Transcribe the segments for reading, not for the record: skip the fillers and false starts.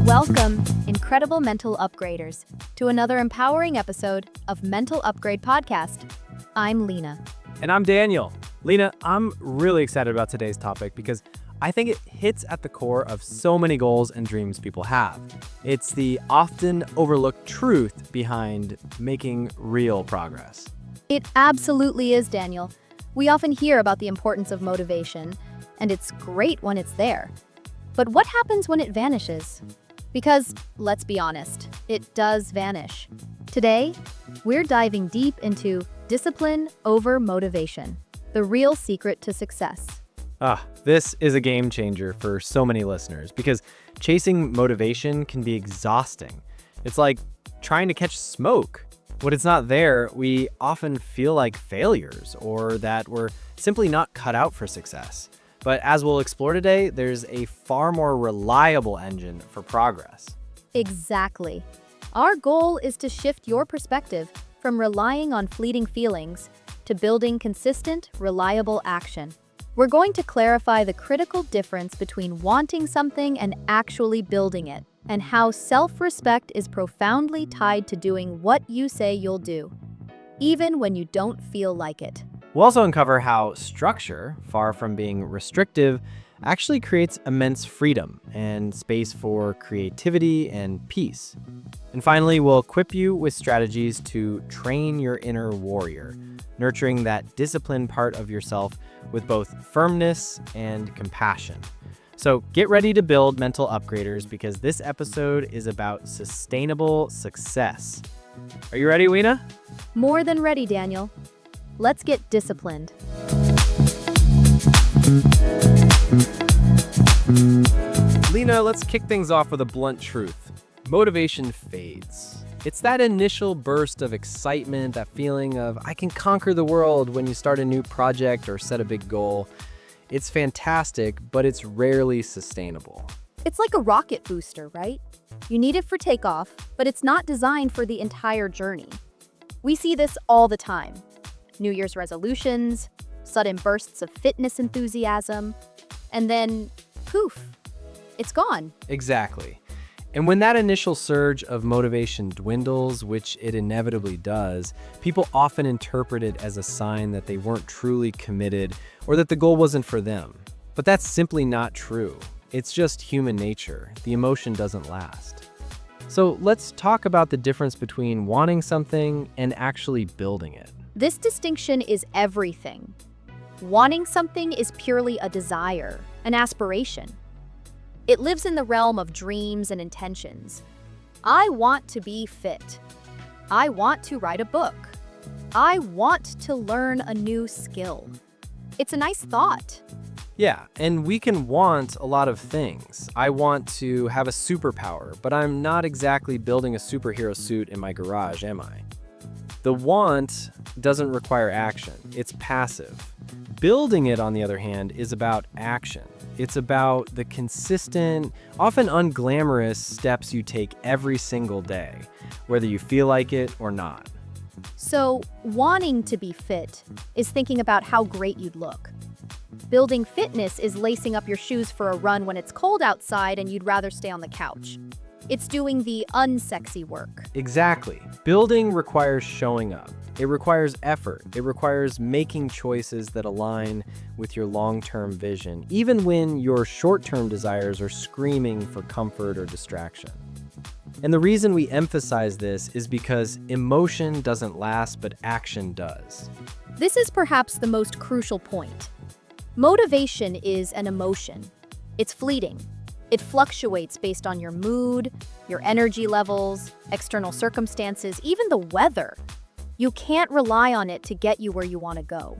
Welcome, incredible mental upgraders, to another empowering episode of Mental Upgrade Podcast. I'm Lina. And I'm Daniel. Lina, I'm really excited about today's topic because I think it hits at the core of so many goals and dreams people have. It's the often overlooked truth behind making real progress. It absolutely is, Daniel. We often hear about the importance of motivation, and it's great when it's there. But what happens when it vanishes? Because, let's be honest, it does vanish. Today, we're diving deep into discipline over motivation, the real secret to success. This is a game changer for so many listeners because chasing motivation can be exhausting. It's like trying to catch smoke. When it's not there, we often feel like failures or that we're simply not cut out for success. But as we'll explore today, there's a far more reliable engine for progress. Exactly. Our goal is to shift your perspective from relying on fleeting feelings to building consistent, reliable action. We're going to clarify the critical difference between wanting something and actually building it, and how self-respect is profoundly tied to doing what you say you'll do, even when you don't feel like it. We'll also uncover how structure, far from being restrictive, actually creates immense freedom and space for creativity and peace. And finally, we'll equip you with strategies to train your inner warrior, nurturing that disciplined part of yourself with both firmness and compassion. So get ready to build mental upgraders because this episode is about sustainable success. Are you ready, Lina? More than ready, Daniel. Let's get disciplined. Lina, let's kick things off with a blunt truth. Motivation fades. It's that initial burst of excitement, that feeling of, I can conquer the world when you start a new project or set a big goal. It's fantastic, but it's rarely sustainable. It's like a rocket booster, right? You need it for takeoff, but it's not designed for the entire journey. We see this all the time. New Year's resolutions, sudden bursts of fitness enthusiasm, and then poof, it's gone. Exactly. And when that initial surge of motivation dwindles, which it inevitably does, people often interpret it as a sign that they weren't truly committed or that the goal wasn't for them. But that's simply not true. It's just human nature. The emotion doesn't last. So let's talk about the difference between wanting something and actually building it. This distinction is everything. Wanting something is purely a desire, an aspiration. It lives in the realm of dreams and intentions. I want to be fit. I want to write a book. I want to learn a new skill. It's a nice thought. Yeah, and we can want a lot of things. I want to have a superpower, but I'm not exactly building a superhero suit in my garage, am I? The want doesn't require action. It's passive. Building it, on the other hand, is about action. It's about the consistent, often unglamorous steps you take every single day, whether you feel like it or not. So, wanting to be fit is thinking about how great you'd look. Building fitness is lacing up your shoes for a run when it's cold outside and you'd rather stay on the couch. It's doing the unsexy work. Exactly. Building requires showing up. It requires effort. It requires making choices that align with your long-term vision, even when your short-term desires are screaming for comfort or distraction. And the reason we emphasize this is because emotion doesn't last, but action does. This is perhaps the most crucial point. Motivation is an emotion. It's fleeting. It fluctuates based on your mood, your energy levels, external circumstances, even the weather. You can't rely on it to get you where you want to go.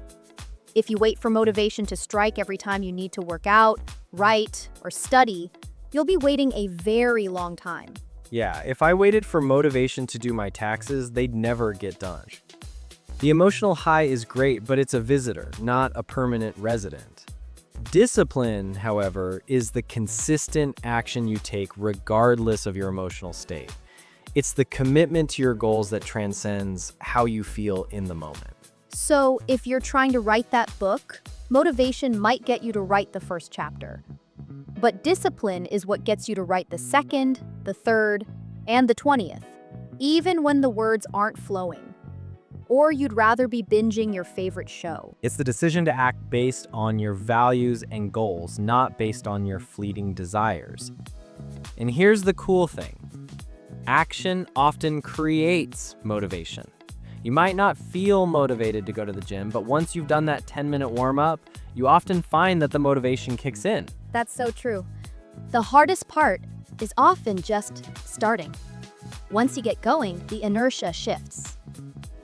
If you wait for motivation to strike every time you need to work out, write, or study, you'll be waiting a very long time. Yeah, if I waited for motivation to do my taxes, they'd never get done. The emotional high is great, but it's a visitor, not a permanent resident. Discipline, however, is the consistent action you take regardless of your emotional state. It's the commitment to your goals that transcends how you feel in the moment. So, if you're trying to write that book, Motivation might get you to write the first chapter, but discipline is what gets you to write the second, the third, and the 20th, even when the words aren't flowing. Or you'd rather be binging your favorite show. It's the decision to act based on your values and goals, not based on your fleeting desires. And here's the cool thing. Action often creates motivation. You might not feel motivated to go to the gym, but once you've done that 10-minute warm-up, you often find that the motivation kicks in. That's so true. The hardest part is often just starting. Once you get going, the inertia shifts.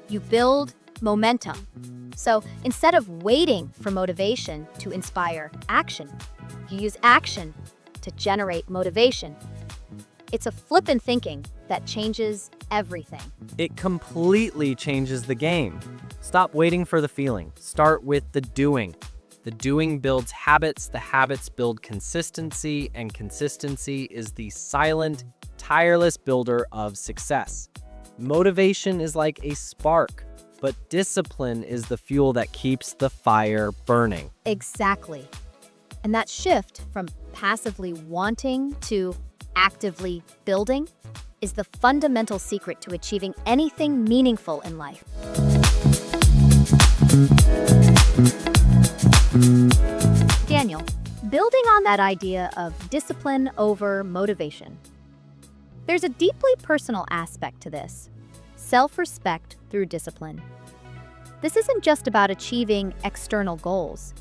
You build momentum. So instead of waiting for motivation to inspire action, you use action to generate motivation. It's a flip in thinking that changes everything. It completely changes the game. Stop waiting for the feeling. Start with the doing. The doing builds habits, the habits build consistency, and consistency is the silent, tireless builder of success. Motivation is like a spark, but discipline is the fuel that keeps the fire burning. Exactly. And that shift from passively wanting to actively building is the fundamental secret to achieving anything meaningful in life. Daniel, building on that idea of discipline over motivation, there's a deeply personal aspect to this: self-respect through discipline. This isn't just about achieving external goals.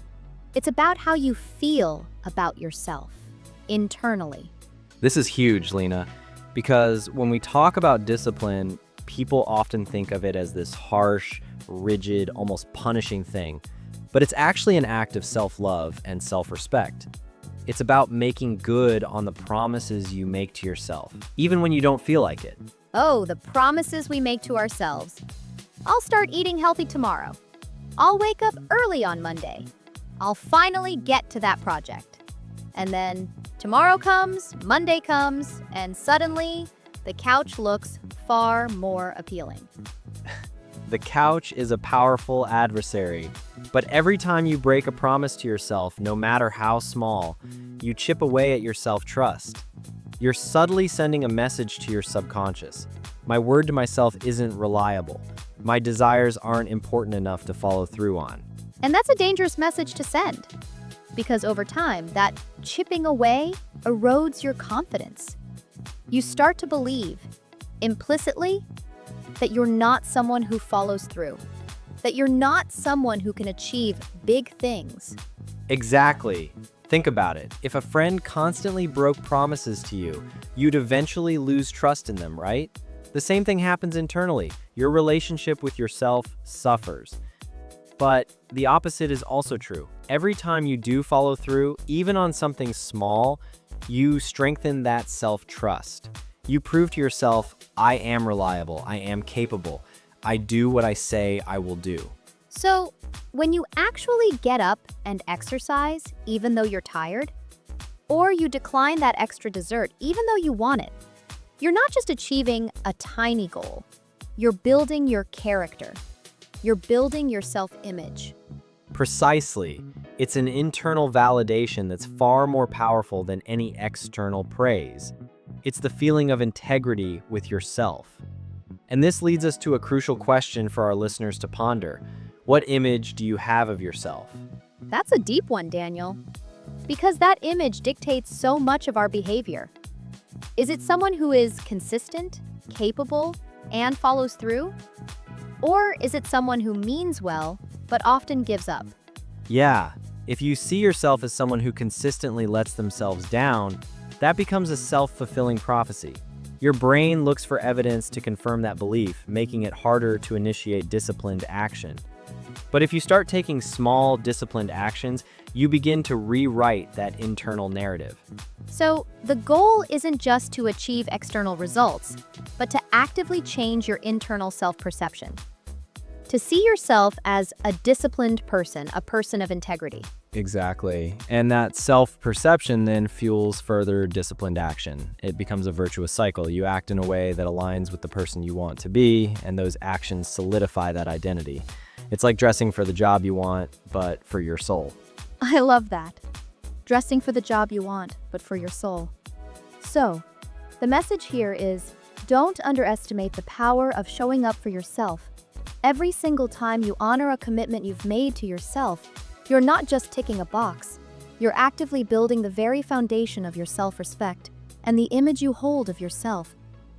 It's about how you feel about yourself internally. This is huge, Lina, because when we talk about discipline, people often think of it as this harsh, rigid, almost punishing thing. But it's actually an act of self-love and self-respect. It's about making good on the promises you make to yourself, even when you don't feel like it. Oh, the promises we make to ourselves. I'll start eating healthy tomorrow. I'll wake up early on Monday. I'll finally get to that project. And then tomorrow comes, Monday comes, and suddenly the couch looks far more appealing. The couch is a powerful adversary, but every time you break a promise to yourself, no matter how small, you chip away at your self-trust. You're subtly sending a message to your subconscious. My word to myself isn't reliable. My desires aren't important enough to follow through on. And that's a dangerous message to send, because over time, that chipping away erodes your confidence. You start to believe, implicitly, that you're not someone who follows through, that you're not someone who can achieve big things. Exactly. Think about it. If a friend constantly broke promises to you, you'd eventually lose trust in them, right? The same thing happens internally. Your relationship with yourself suffers. But the opposite is also true. Every time you do follow through, even on something small, you strengthen that self-trust. You prove to yourself, I am reliable, I am capable, I do what I say I will do. So, when you actually get up and exercise, even though you're tired, or you decline that extra dessert, even though you want it, you're not just achieving a tiny goal. You're building your character. You're building your self-image. Precisely. It's an internal validation that's far more powerful than any external praise. It's the feeling of integrity with yourself. And this leads us to a crucial question for our listeners to ponder. What image do you have of yourself? That's a deep one, Daniel, because that image dictates so much of our behavior. Is it someone who is consistent, capable, and follows through? Or is it someone who means well, but often gives up? Yeah, if you see yourself as someone who consistently lets themselves down, that becomes a self-fulfilling prophecy. Your brain looks for evidence to confirm that belief, making it harder to initiate disciplined action. But if you start taking small, disciplined actions, you begin to rewrite that internal narrative. So, the goal isn't just to achieve external results, but to actively change your internal self-perception. To see yourself as a disciplined person, a person of integrity. Exactly. And that self-perception then fuels further disciplined action. It becomes a virtuous cycle. You act in a way that aligns with the person you want to be, and those actions solidify that identity. It's like dressing for the job you want, but for your soul. I love that. Dressing for the job you want, but for your soul. So, the message here is don't underestimate the power of showing up for yourself. Every single time you honor a commitment you've made to yourself, you're not just ticking a box. You're actively building the very foundation of your self-respect and the image you hold of yourself.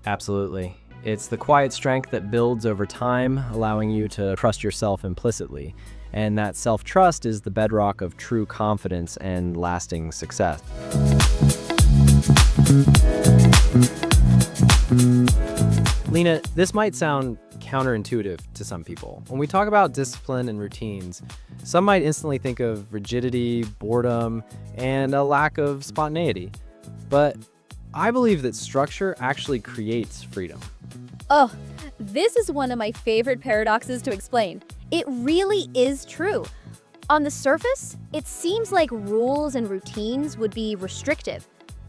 Absolutely. It's the quiet strength that builds over time, allowing you to trust yourself implicitly. And that self-trust is the bedrock of true confidence and lasting success. Lina, this might sound counterintuitive to some people. When we talk about discipline and routines, some might instantly think of rigidity, boredom, and a lack of spontaneity. But I believe that structure actually creates freedom. Oh, this is one of my favorite paradoxes to explain. It really is true. On the surface, it seems like rules and routines would be restrictive,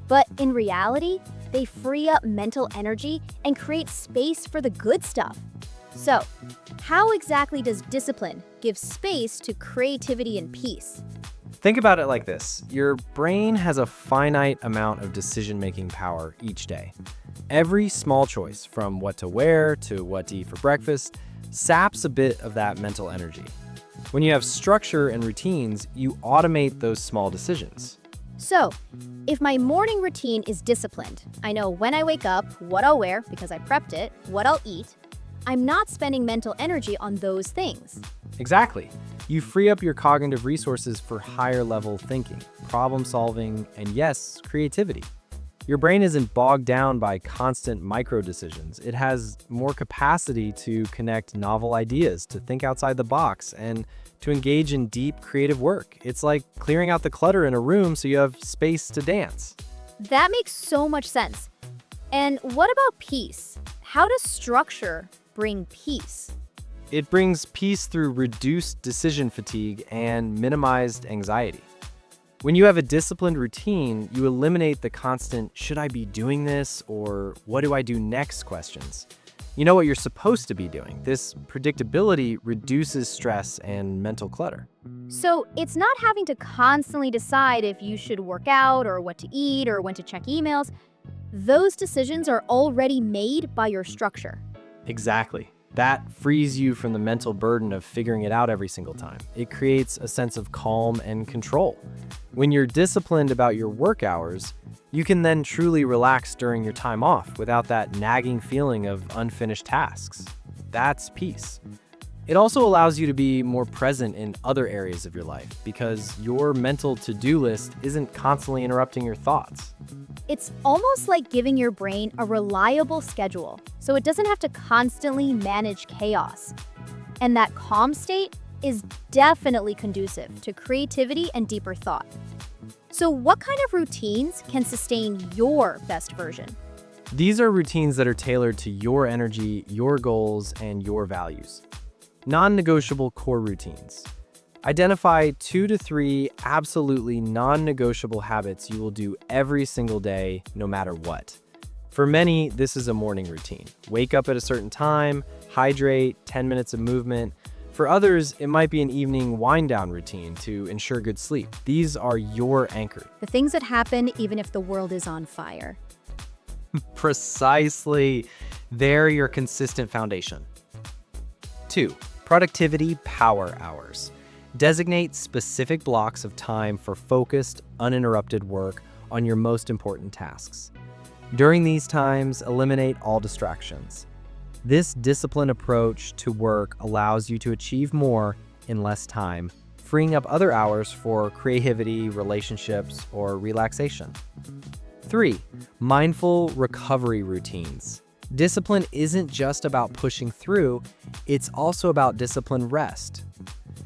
but in reality, they free up mental energy and create space for the good stuff. So, how exactly does discipline give space to creativity and peace? Think about it like this. Your brain has a finite amount of decision-making power each day. Every small choice, from what to wear to what to eat for breakfast, saps a bit of that mental energy. When you have structure and routines, you automate those small decisions. So, if my morning routine is disciplined, I know when I wake up, what I'll wear because I prepped it, what I'll eat, I'm not spending mental energy on those things. Exactly. You free up your cognitive resources for higher level thinking, problem solving, and yes, creativity. Your brain isn't bogged down by constant micro decisions. It has more capacity to connect novel ideas, to think outside the box, and to engage in deep creative work. It's like clearing out the clutter in a room so you have space to dance. That makes so much sense. And what about peace? How does structure bring peace? It brings peace through reduced decision fatigue and minimized anxiety. When you have a disciplined routine, you eliminate the constant, should I be doing this, or what do I do next questions. You know what you're supposed to be doing. This predictability reduces stress and mental clutter. So it's not having to constantly decide if you should work out or what to eat or when to check emails. Those decisions are already made by your structure. Exactly. That frees you from the mental burden of figuring it out every single time. It creates a sense of calm and control. When you're disciplined about your work hours, you can then truly relax during your time off without that nagging feeling of unfinished tasks. That's peace. It also allows you to be more present in other areas of your life because your mental to-do list isn't constantly interrupting your thoughts. It's almost like giving your brain a reliable schedule, so it doesn't have to constantly manage chaos. And that calm state is definitely conducive to creativity and deeper thought. So what kind of routines can sustain your best version? These are routines that are tailored to your energy, your goals, and your values. Non-negotiable core routines. Identify 2 to 3 absolutely non-negotiable habits you will do every single day, no matter what. For many, this is a morning routine. Wake up at a certain time, hydrate, 10 minutes of movement. For others, it might be an evening wind-down routine to ensure good sleep. These are your anchor. The things that happen even if the world is on fire. Precisely. They're your consistent foundation. 2. Productivity power hours. Designate specific blocks of time for focused, uninterrupted work on your most important tasks. During these times, eliminate all distractions. This disciplined approach to work allows you to achieve more in less time, freeing up other hours for creativity, relationships, or relaxation. 3. Mindful recovery routines. Discipline isn't just about pushing through, it's also about disciplined rest.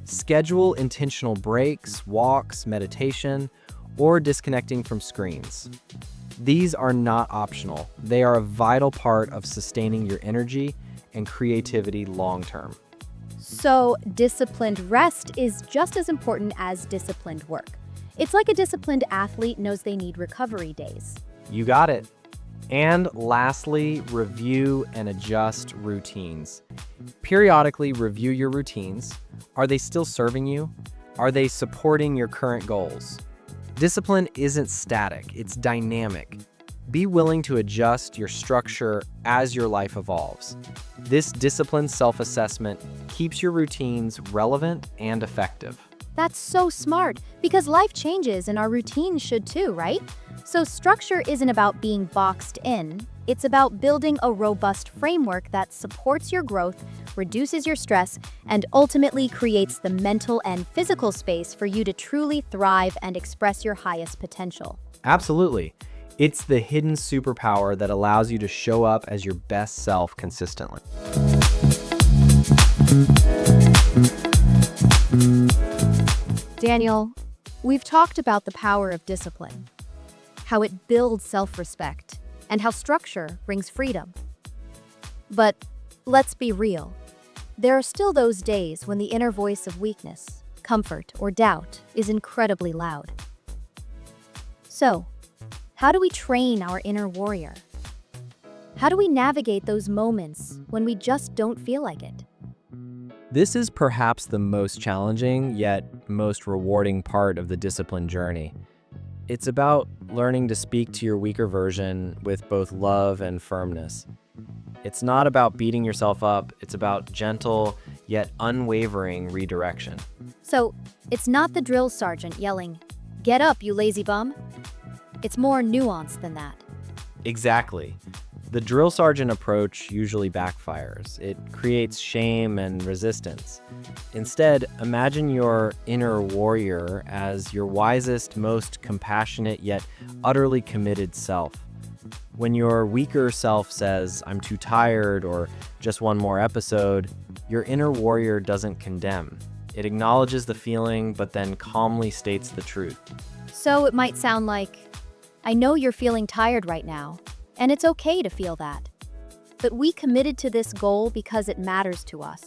Schedule intentional breaks, walks, meditation, or disconnecting from screens. These are not optional. They are a vital part of sustaining your energy and creativity long-term. So, disciplined rest is just as important as disciplined work. It's like a disciplined athlete knows they need recovery days. You got it. And lastly, review and adjust routines. Periodically review your routines. Are they still serving you? Are they supporting your current goals? Discipline isn't static, it's dynamic. Be willing to adjust your structure as your life evolves. This disciplined self-assessment keeps your routines relevant and effective. That's so smart, because life changes and our routines should too, right? So structure isn't about being boxed in, it's about building a robust framework that supports your growth, reduces your stress, and ultimately creates the mental and physical space for you to truly thrive and express your highest potential. Absolutely. It's the hidden superpower that allows you to show up as your best self consistently. Daniel, we've talked about the power of discipline, how it builds self-respect, and how structure brings freedom. But let's be real. There are still those days when the inner voice of weakness, comfort, or doubt is incredibly loud. So, how do we train our inner warrior? How do we navigate those moments when we just don't feel like it? This is perhaps the most challenging yet most rewarding part of the discipline journey. It's about learning to speak to your weaker version with both love and firmness. It's not about beating yourself up, it's about gentle yet unwavering redirection. So, it's not the drill sergeant yelling, "Get up, you lazy bum." It's more nuanced than that. Exactly. The drill sergeant approach usually backfires. It creates shame and resistance. Instead, imagine your inner warrior as your wisest, most compassionate, yet utterly committed self. When your weaker self says, "I'm too tired," or "just one more episode," your inner warrior doesn't condemn. It acknowledges the feeling, but then calmly states the truth. So it might sound like, "I know you're feeling tired right now, and it's okay to feel that. But we committed to this goal because it matters to us.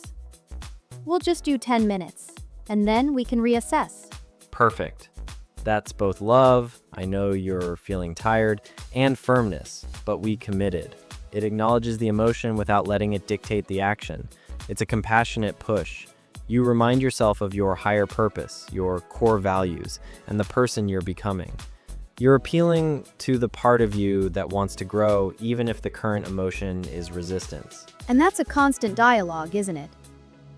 We'll just do 10 minutes, and then we can reassess." Perfect. That's both love, "I know you're feeling tired," and firmness, "but we committed." It acknowledges the emotion without letting it dictate the action. It's a compassionate push. You remind yourself of your higher purpose, your core values, and the person you're becoming. You're appealing to the part of you that wants to grow, even if the current emotion is resistance. And that's a constant dialogue, isn't it?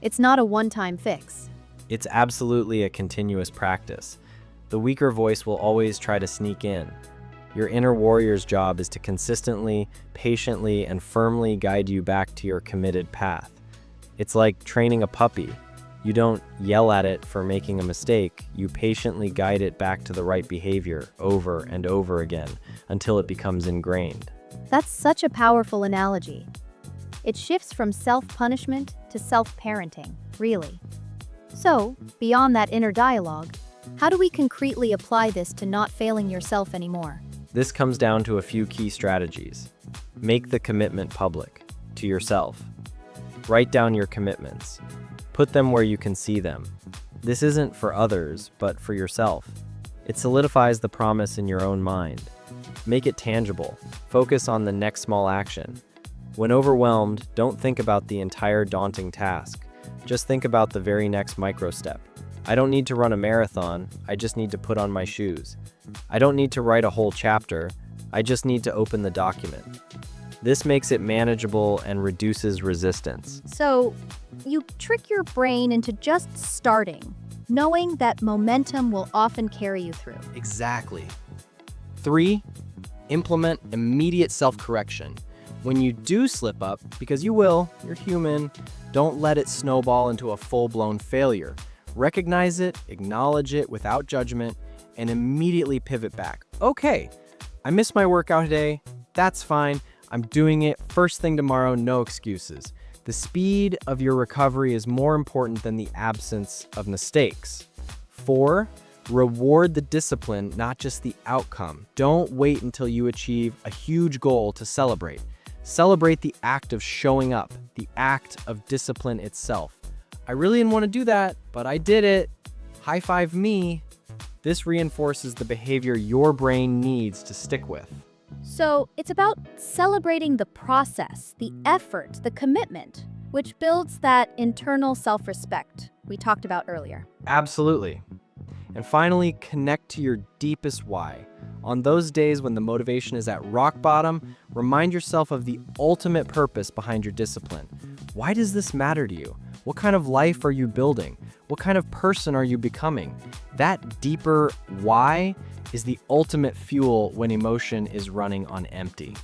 It's not a one-time fix. It's absolutely a continuous practice. The weaker voice will always try to sneak in. Your inner warrior's job is to consistently, patiently, and firmly guide you back to your committed path. It's like training a puppy. You don't yell at it for making a mistake, you patiently guide it back to the right behavior over and over again until it becomes ingrained. That's such a powerful analogy. It shifts from self-punishment to self-parenting, really. So, beyond that inner dialogue, how do we concretely apply this to not failing yourself anymore? This comes down to a few key strategies. Make the commitment public, to yourself. Write down your commitments. Put them where you can see them. This isn't for others, but for yourself. It solidifies the promise in your own mind. Make it tangible. Focus on the next small action. When overwhelmed, don't think about the entire daunting task. Just think about the very next micro step. I don't need to run a marathon, I just need to put on my shoes. I don't need to write a whole chapter, I just need to open the document. This makes it manageable and reduces resistance. So, you trick your brain into just starting, knowing that momentum will often carry you through. Exactly. 3, implement immediate self-correction. When you do slip up, because you will, you're human, don't let it snowball into a full-blown failure. Recognize it, acknowledge it without judgment, and immediately pivot back. Okay, I missed my workout today, that's fine. I'm doing it first thing tomorrow, no excuses. The speed of your recovery is more important than the absence of mistakes. 4, reward the discipline, not just the outcome. Don't wait until you achieve a huge goal to celebrate. Celebrate the act of showing up, the act of discipline itself. I really didn't want to do that, but I did it. High five me. This reinforces the behavior your brain needs to stick with. So it's about celebrating the process, the effort, the commitment, which builds that internal self-respect we talked about earlier. Absolutely. And finally, connect to your deepest why. On those days when the motivation is at rock bottom, remind yourself of the ultimate purpose behind your discipline. Why does this matter to you? What kind of life are you building? What kind of person are you becoming? That deeper why is the ultimate fuel when emotion is running on empty.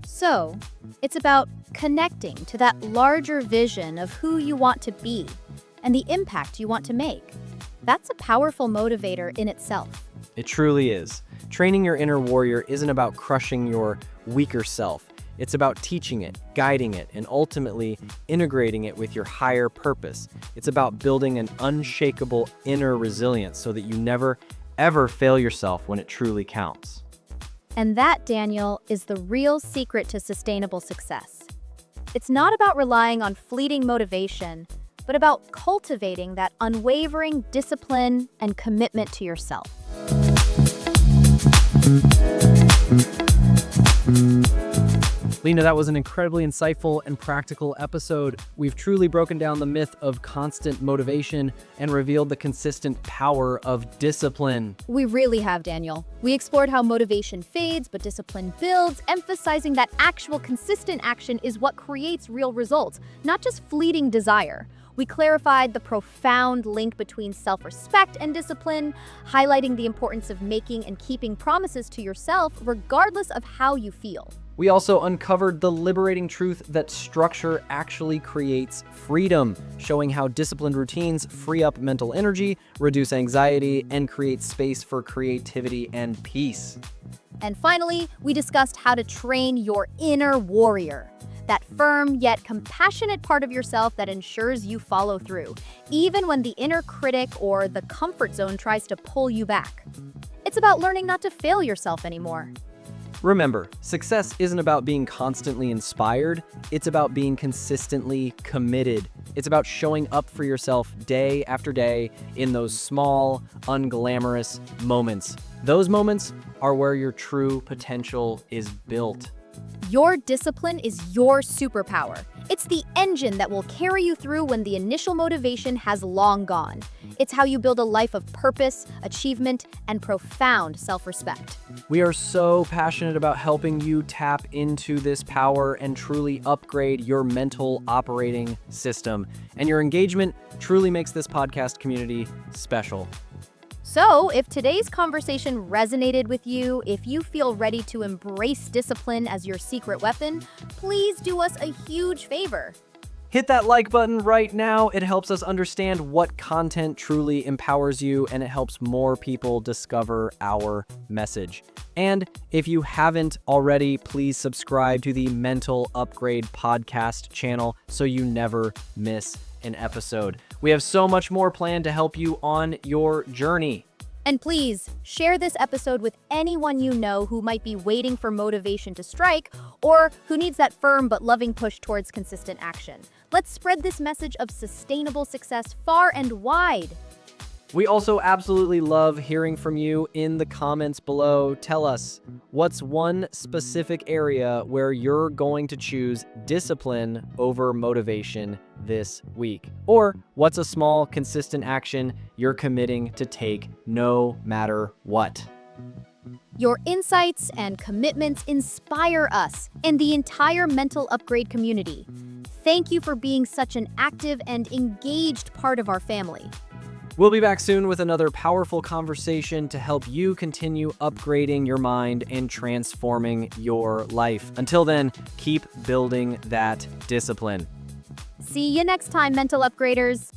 So it's about connecting to that larger vision of who you want to be and the impact you want to make. That's a powerful motivator in itself. It truly is. Training your inner warrior isn't about crushing your weaker self. It's about teaching it, guiding it, and ultimately integrating it with your higher purpose. It's about building an unshakable inner resilience so that you never, ever fail yourself when it truly counts. And that, Daniel, is the real secret to sustainable success. It's not about relying on fleeting motivation, but about cultivating that unwavering discipline and commitment to yourself. Lina, that was an incredibly insightful and practical episode. We've truly broken down the myth of constant motivation and revealed the consistent power of discipline. We really have, Daniel. We explored how motivation fades, but discipline builds, emphasizing that actual consistent action is what creates real results, not just fleeting desire. We clarified the profound link between self-respect and discipline, highlighting the importance of making and keeping promises to yourself regardless of how you feel. We also uncovered the liberating truth that structure actually creates freedom, showing how disciplined routines free up mental energy, reduce anxiety, and create space for creativity and peace. And finally, we discussed how to train your inner warrior, that firm yet compassionate part of yourself that ensures you follow through, even when the inner critic or the comfort zone tries to pull you back. It's about learning not to fail yourself anymore. Remember, success isn't about being constantly inspired, it's about being consistently committed. It's about showing up for yourself day after day in those small, unglamorous moments. Those moments are where your true potential is built. Your discipline is your superpower. It's the engine that will carry you through when the initial motivation has long gone. It's how you build a life of purpose, achievement, and profound self-respect. We are so passionate about helping you tap into this power and truly upgrade your mental operating system. And your engagement truly makes this podcast community special. So, if today's conversation resonated with you, if you feel ready to embrace discipline as your secret weapon, please do us a huge favor. Hit that like button right now. It helps us understand what content truly empowers you, and it helps more people discover our message. And if you haven't already, please subscribe to the Mental Upgrade podcast channel so you never miss an episode. We have so much more planned to help you on your journey. And please, share this episode with anyone you know who might be waiting for motivation to strike or who needs that firm but loving push towards consistent action. Let's spread this message of sustainable success far and wide. We also absolutely love hearing from you in the comments below. Tell us, what's one specific area where you're going to choose discipline over motivation this week? Or what's a small, consistent action you're committing to take no matter what? Your insights and commitments inspire us and the entire Mental Upgrade community. Thank you for being such an active and engaged part of our family. We'll be back soon with another powerful conversation to help you continue upgrading your mind and transforming your life. Until then, keep building that discipline. See you next time, Mental Upgraders.